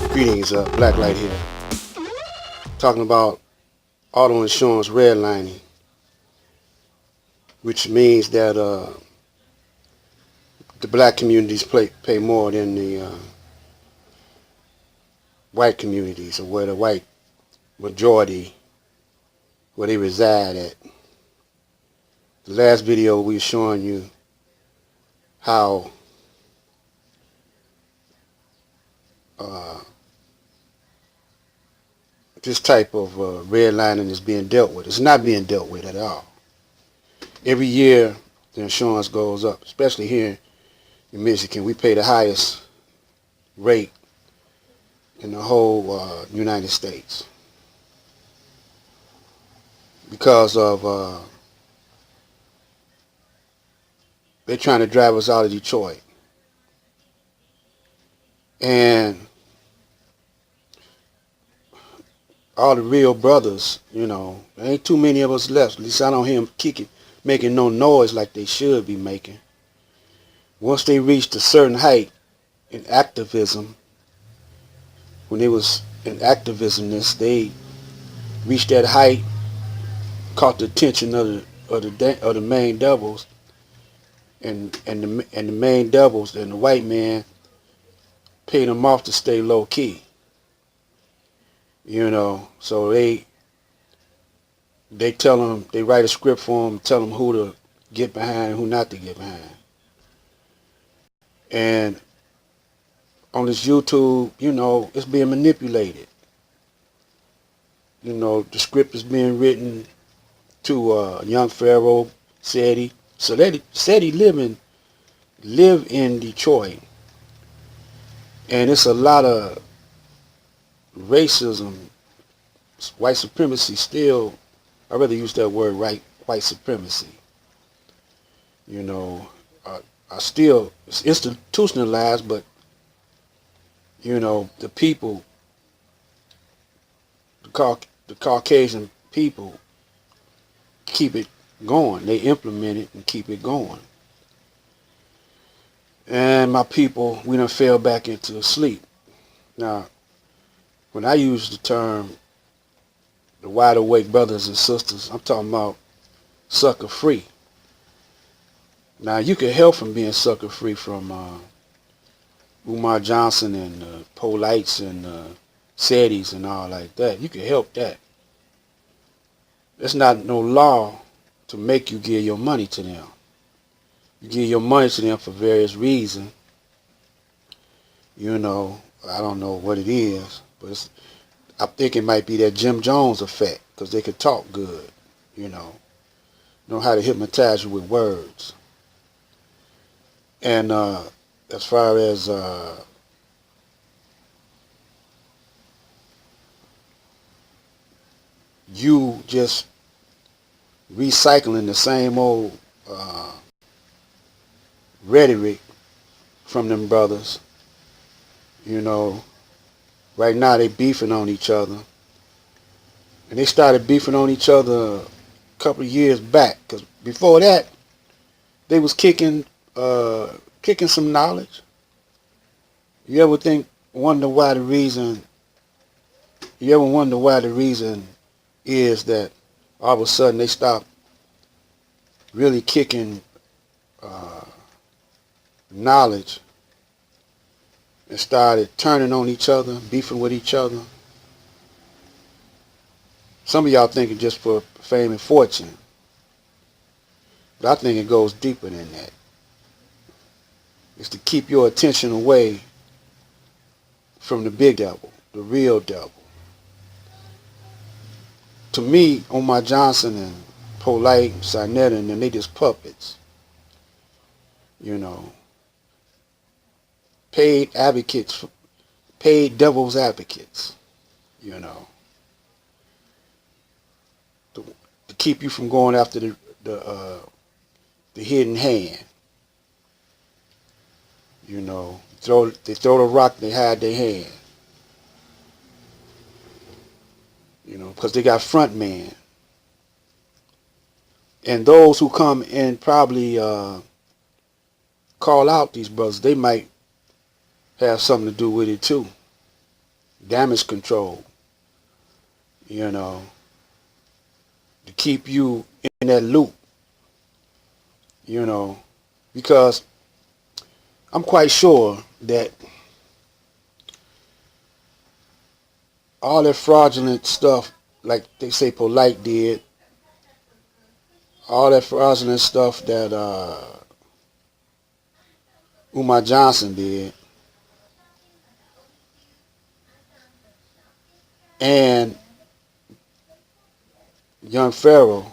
Greetings, Blacklight here. Talking about auto insurance redlining, which means that the black communities pay more than the white communities, or where the white majority, where they reside at. The last video we were showing you how this type of redlining is being dealt with. It's not being dealt with at all. Every year the insurance goes up, especially here in Michigan. We pay the highest rate in the whole United States because of they're trying to drive us out of Detroit. And all the real brothers, there ain't too many of us left. At least I don't hear them making no noise like they should be making. Once they reached a certain height in activism, when they was in activismness, they reached that height, caught the attention of the main devils, and the main devils and the white man paid them off to stay low key. So they tell them, they write a script for them, tell them who to get behind and who not to get behind. And on this YouTube, it's being manipulated. The script is being written to young Pharaoh said he live in Detroit, and it's a lot of racism, white supremacy still. I rather use that word, white supremacy. I still, it's institutionalized, but the people, the Caucasian people keep it going. They implement it and keep it going. And my people, we done fell back into sleep. Now, when I use the term the wide awake brothers and sisters, I'm talking about sucker free. Now, you can help from being sucker free from Umar Johnson and Polites and SETIs and all like that. You can help that. There's not no law to make you give your money to them. You give your money to them for various reasons. I don't know what it is, but I think it might be that Jim Jones effect, because they could talk good, know how to hypnotize you with words. And as far as you just recycling the same old rhetoric from them brothers, right now they beefing on each other. And they started beefing on each other a couple of years back, because before that they was kicking some knowledge. You ever wonder why the reason is that all of a sudden they stopped really kicking knowledge and started turning on each other, beefing with each other? Some of y'all think it's just for fame and fortune, but I think it goes deeper than that. It's to keep your attention away from the big devil, the real devil. To me, Omar Johnson and Polite and Sinetta and them, they just puppets. Paid advocates, paid devil's advocates, to keep you from going after the hidden hand. They throw the rock, they hide their hand. Because they got front man. And those who come and probably call out these brothers, they might have something to do with it too. damage control, you know, to keep you in that loop, you know, because I'm quite sure that all that fraudulent stuff, like they say Polite did, all that fraudulent stuff that Umar Johnson did, and young Pharaoh,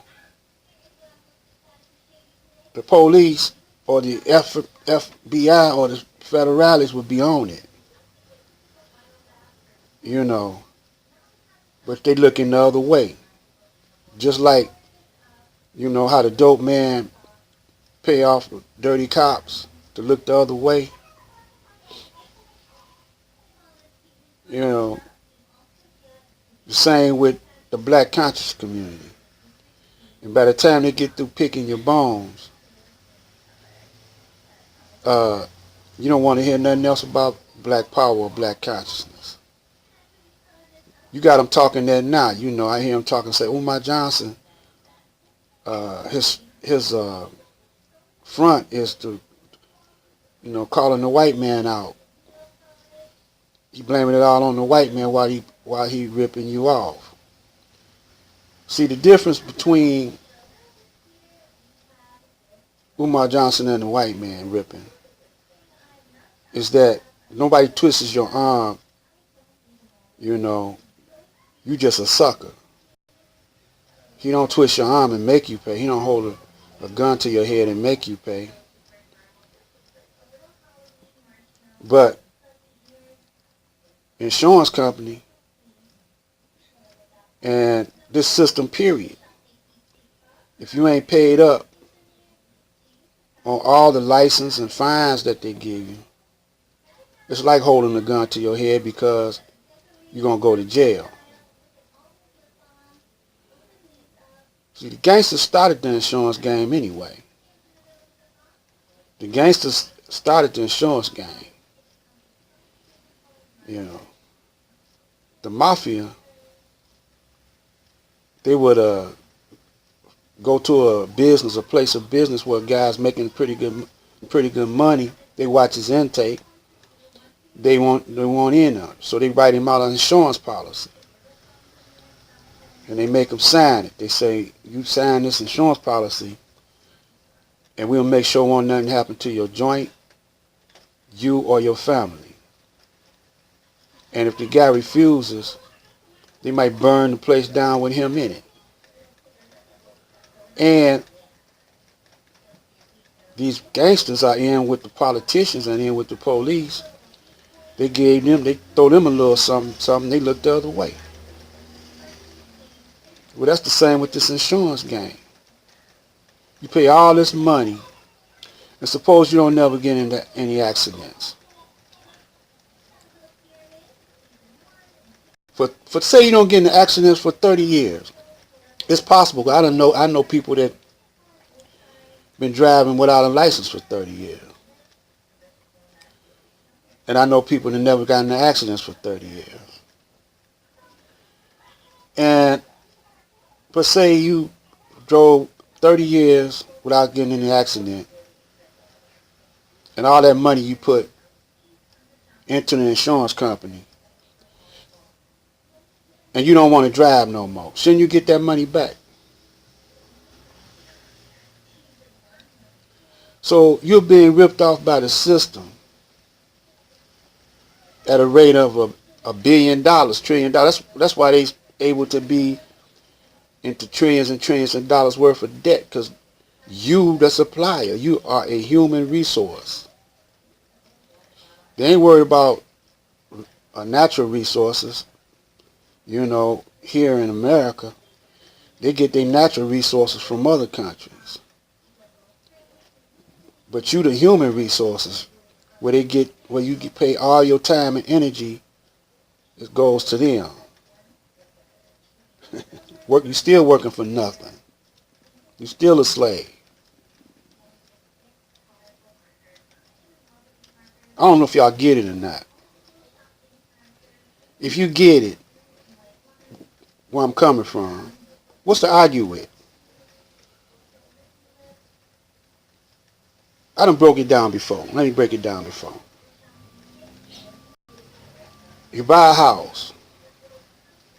the police or the FBI or the federalists would be on it, you know, but they looking the other way. Just like, you know, how the dope man pay off the dirty cops to look the other way, you know, the same with the black conscious community. And by the time they get through picking your bones, you don't want to hear nothing else about black power or black consciousness. You got them talking that now. You know, I hear them talking, say, Umar Johnson, his front is to, you know, calling the white man out. He blaming it all on the white man while he ripping you off. See, the difference between Umar Johnson and the white man ripping is that nobody twists your arm, you know, you just a sucker. He don't twist your arm and make you pay. He don't hold a gun to your head and make you pay. But insurance company and this system, period, if you ain't paid up on all the license and fines that they give you, it's like holding a gun to your head because you're going to go to jail. See, the gangsters started the insurance game anyway. The gangsters started the insurance game. You know, the mafia, they would go to a place of business where a guy's making pretty good money. They watch his intake. They want in on it, so they write him out an insurance policy, and they make him sign it. They say, you sign this insurance policy, and we'll make sure won't nothing happen to your joint, you or your family. And if the guy refuses, they might burn the place down with him in it. And these gangsters are in with the politicians and in with the police. They throw them a little something, they look the other way. Well, that's the same with this insurance game. You pay all this money, and suppose you don't never get into any accidents. For say you don't get into accidents for 30 years. It's possible. I know people that been driving without a license for 30 years. And I know people that never got into accidents for 30 years. And but say you drove 30 years without getting in an accident, and all that money you put into the insurance company, and you don't want to drive no more, shouldn't you get that money back? So you're being ripped off by the system at a rate of $1 billion, $1 trillion. That's why they able to be into trillions and trillions of dollars worth of debt, because you, the supplier, you are a human resource. They ain't worried about natural resources. You know, here in America, they get their natural resources from other countries. But you, the human resources, where you pay all your time and energy, it goes to them. You're still working for nothing. You're still a slave. I don't know if y'all get it or not. If you get it, where I'm coming from, what's to argue with? I done broke it down before. Let me break it down before. You buy a house,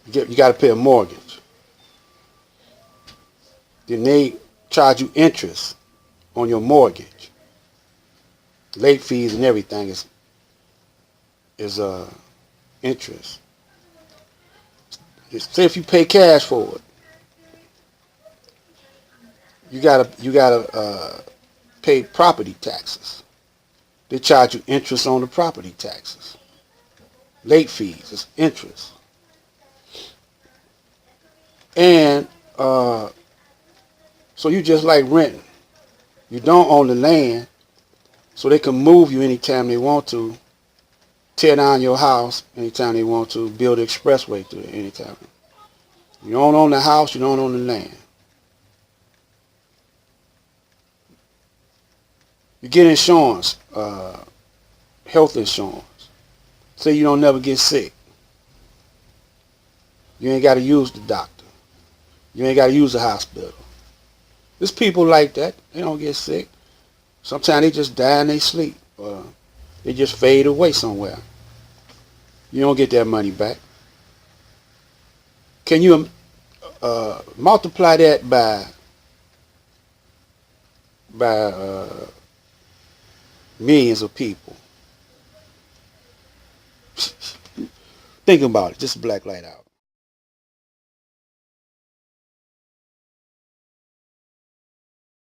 you got to pay a mortgage. Then they charge you interest on your mortgage. Late fees and everything is interest. Say if you pay cash for it, you gotta pay property taxes. They charge you interest on the property taxes. Late fees, it's interest. And so you just like renting. You don't own the land, so they can move you anytime they want to, tear down your house anytime they want to, build an expressway through it anytime. You don't own the house, you don't own the land. You get insurance, health insurance. Say you don't never get sick. You ain't got to use the doctor. You ain't got to use the hospital. There's people like that. They don't get sick. Sometimes they just die in their sleep. Or they just fade away somewhere. You don't get that money back. Can you multiply that by millions of people? Think about it. Just black light out.